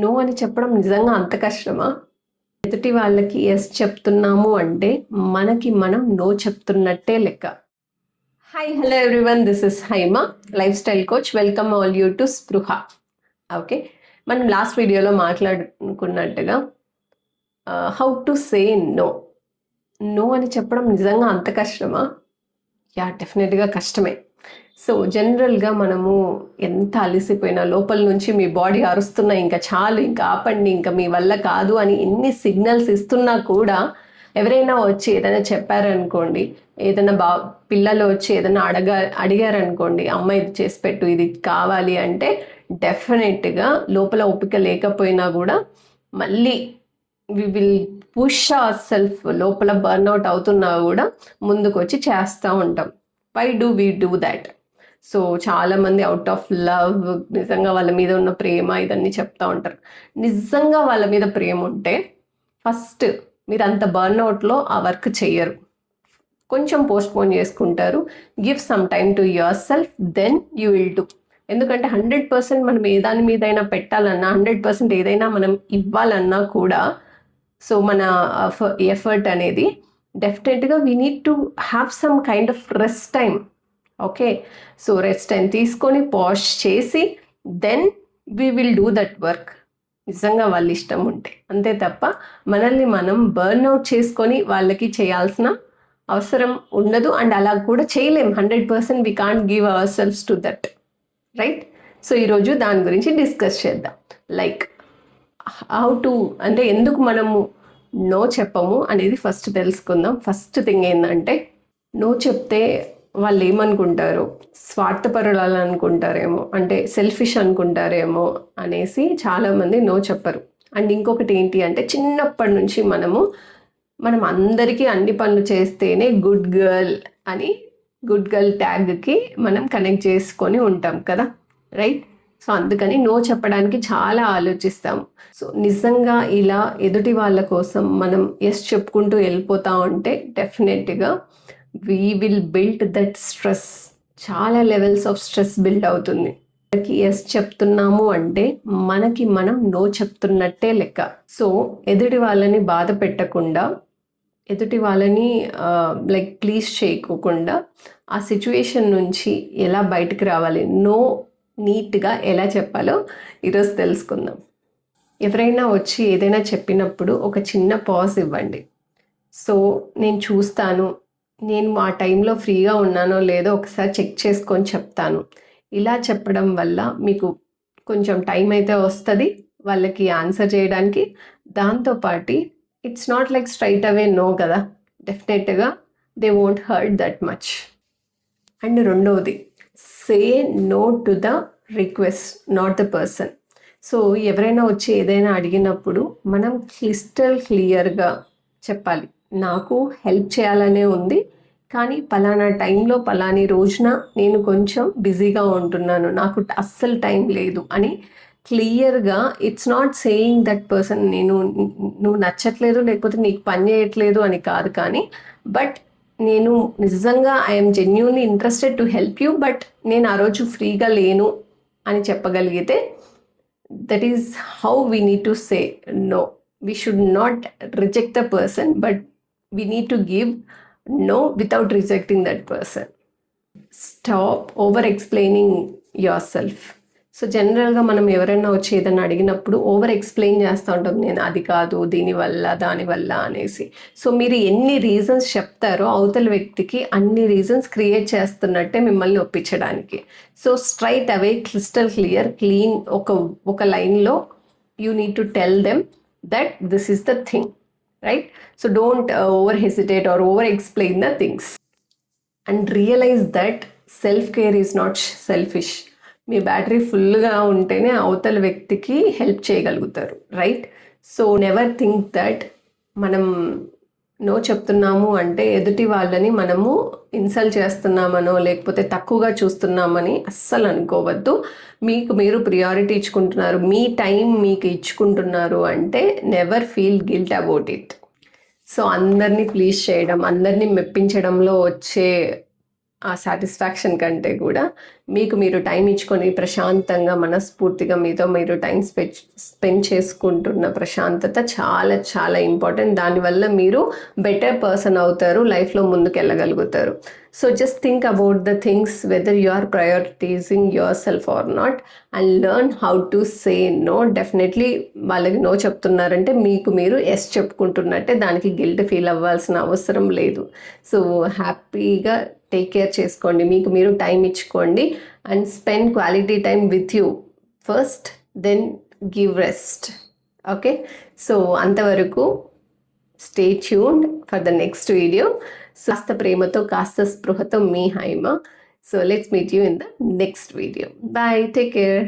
No అని చెప్పడం నిజంగా అంత కష్టమా? ఎదుటి వాళ్ళకి ఎస్ చెప్తున్నాము అంటే మనకి మనం నో చెప్తున్నట్టే లెక్క. Hi hello everyone, this is Haima, life style coach. Welcome all you to Spruha. Okay, మనం లాస్ట్ వీడియోలో మాట్లాడుకున్నట్టుగా how to say no. No అని చెప్పడం నిజంగా అంత కష్టమా? యా, డెఫినెట్గా కష్టమే. సో జనరల్గా మనము ఎంత అలసిపోయినా లోపల నుంచి మీ బాడీ అరుస్తున్నా ఇంకా చాలు, ఇంకా ఆపండి, ఇంకా మీ వల్ల కాదు అని ఎన్ని సిగ్నల్స్ ఇస్తున్నా కూడా ఎవరైనా వచ్చి ఏదైనా చెప్పారనుకోండి, ఏదైనా పిల్లలు వచ్చి ఏదైనా అడిగారనుకోండి, అమ్మ ఇది చేసి పెట్టు, ఇది కావాలి అంటే డెఫినెట్గా లోపల ఓపిక లేకపోయినా కూడా మళ్ళీ we will push ourself, లోపల బర్న్అవుట్ అవుతున్నా కూడా ముందుకు వచ్చి చేస్తూ ఉంటాం. Why do we do that? So చాలామంది అవుట్ ఆఫ్ లవ్, నిజంగా వాళ్ళ మీద ఉన్న ప్రేమ ఇదన్నీ చెప్తూ ఉంటారు. నిజంగా వాళ్ళ మీద ప్రేమ ఉంటే ఫస్ట్ మీరు అంత బర్న్అవుట్లో ఆ వర్క్ చెయ్యరు, కొంచెం పోస్ట్పోన్ చేసుకుంటారు. Give some time to yourself, then you will do. ఎందుకంటే 100% మనం ఏ దాని మీదైనా పెట్టాలన్నా, 100% ఏదైనా మనం ఇవ్వాలన్నా కూడా, సో మన ఎఫర్ట్ అనేది డెఫినెట్గా we need to have some kind of rest time. Okay, so rest time తీసుకొని పాజ్ చేసి then we will do that work, నిజంగా వాళ్ళ ఇష్టం ఉంటే. అంతే తప్ప మనల్ని మనం బర్న్అవుట్ చేసుకొని వాళ్ళకి చేయాల్సిన అవసరం ఉండదు. అండ్ అలా కూడా చేయలేం. 100% we can't give ourselves to that, right? So ఈరోజు దాని గురించి డిస్కస్ చేద్దాం. లైక్ హౌ టు, అంటే ఎందుకు మనము నో చెప్పము అనేది ఫస్ట్ తెలుసుకుందాం. ఫస్ట్ థింగ్ ఏంటంటే, నో చెప్తే వాళ్ళు ఏమనుకుంటారు, స్వార్థపరులు అనుకుంటారేమో, అంటే సెల్ఫిష్ అనుకుంటారేమో అనేసి చాలామంది నో చెప్పరు. అండ్ ఇంకొకటి ఏంటి అంటే, చిన్నప్పటి నుంచి మనం అందరికీ అన్ని పనులు చేస్తేనే గుడ్ గర్ల్ అని, గుడ్ గర్ల్ ట్యాగ్కి మనం కనెక్ట్ చేసుకొని ఉంటాం కదా, రైట్? సో అందుకని నో చెప్పడానికి చాలా ఆలోచిస్తాము. సో నిజంగా ఇలా ఎదుటి వాళ్ళ కోసం మనం ఎస్ చెప్పుకుంటూ వెళ్ళిపోతా ఉంటే డెఫినెట్గా we will build that stress. చాలా లెవెల్స్ ఆఫ్ స్ట్రెస్ బిల్డ్ అవుతుంది. మనకి ఎస్ చెప్తున్నాము అంటే మనకి మనం నో చెప్తున్నట్టే లెక్క. సో ఎదుటి వాళ్ళని బాధ పెట్టకుండా, ఎదుటి వాళ్ళని లైక్ ప్లీజ్ చేయకోకుండా ఆ సిచ్యువేషన్ నుంచి ఎలా బయటకు రావాలి, నో నీట్గా ఎలా చెప్పాలో ఈరోజు తెలుసుకుందాం. ఎవరైనా వచ్చి ఏదైనా చెప్పినప్పుడు ఒక చిన్న పాజ్ ఇవ్వండి. సో నేను చూస్తాను, నేను ఆ టైంలో ఫ్రీగా ఉన్నానో లేదో ఒకసారి చెక్ చేసుకొని చెప్తాను. ఇలా చెప్పడం వల్ల మీకు కొంచెం టైం అయితే వస్తుంది వాళ్ళకి ఆన్సర్ చేయడానికి. దాంతోపాటు it's not like straight away no కదా, డెఫినెట్గా they won't hurt that much. And రెండవది, say no to the request, not the person. So ఎవరైనా వచ్చి ఏదైనా అడిగినప్పుడు మనం క్లియర్గా చెప్పాలి, నాకు హెల్ప్ చేయాలనే ఉంది, కానీ పలానా టైంలో పలాని రోజున నేను కొంచెం బిజీగా ఉంటున్నాను, నాకు అస్సలు టైం లేదు అని క్లియర్గా. It's not saying that person నువ్వు నచ్చట్లేదు లేకపోతే నీకు పని చేయట్లేదు అని కాదు, కానీ బట్ నేను నిజంగా I'm genuinely interested to help you, but నేను ఆ రోజు ఫ్రీగా లేను అని చెప్పగలిగితే that is how we need to say no. We should not reject the person, but we need to give no without rejecting that person. Stop over explaining yourself. So జనరల్గా మనం ఎవరైనా వచ్చి ఏదైనా అడిగినప్పుడు ఓవర్ ఎక్స్ప్లెయిన్ చేస్తూ ఉంటాం, నేను అది కాదు దీనివల్ల దానివల్ల అనేసి. సో మీరు ఎన్ని రీజన్స్ చెప్తారో అవతల వ్యక్తికి అన్ని రీజన్స్ క్రియేట్ చేస్తున్నట్టే మిమ్మల్ని ఒప్పించడానికి. So straight away, crystal clear, clean ఒక లైన్లో you need to tell them that this is the thing, right? So don't over hesitate or over explain the things. And realize that self care is not selfish. మీ battery ఫుల్గా ఉంటేనే అవతల వ్యక్తికి help చేయగలుగుతారు, right? So never think that మనం no చెప్తున్నాము అంటే ఎదుటి వాళ్ళని మనము ఇన్సల్ట్ చేస్తున్నామనో లేకపోతే తక్కువగా చూస్తున్నామని అస్సలు అనుకోవద్దు. మీకు మీరు ప్రియారిటీ ఇచ్చుకుంటున్నారు, మీ టైం మీకు ఇచ్చుకుంటున్నారు అంటే never feel guilt about it. So అందరినీ ప్లీజ్ చేయడం, అందరినీ మెప్పించడంలో వచ్చే ఆ సాటిస్ఫాక్షన్ కంటే కూడా మీకు మీరు టైం ఇచ్చుకొని ప్రశాంతంగా మనస్ఫూర్తిగా మీతో మీరు టైం స్పెండ్ చేసుకుంటున్న ప్రశాంతత చాలా చాలా ఇంపార్టెంట్. దానివల్ల మీరు బెటర్ పర్సన్ అవుతారు, లైఫ్లో ముందుకు వెళ్ళగలుగుతారు. So just think about the things whether you are prioritising yourself or not and learn how to say no. Definitely వాళ్ళకి నో చెప్తున్నారంటే మీకు మీరు ఎస్ చెప్పుకుంటున్నట్టే, దానికి గిల్ట్ ఫీల్ అవ్వాల్సిన అవసరం లేదు. సో హ్యాపీగా టేక్ కేర్ చేసుకోండి, మీకు మీరు టైం ఇచ్చుకోండి and spend quality time with you first, then give rest. Okay, so అంతవరకు stay tuned for the next video. కాస్త ప్రేమతో కాస్త స్పృహతో మీ Haima. So let's meet you in the next video. Bye, take care.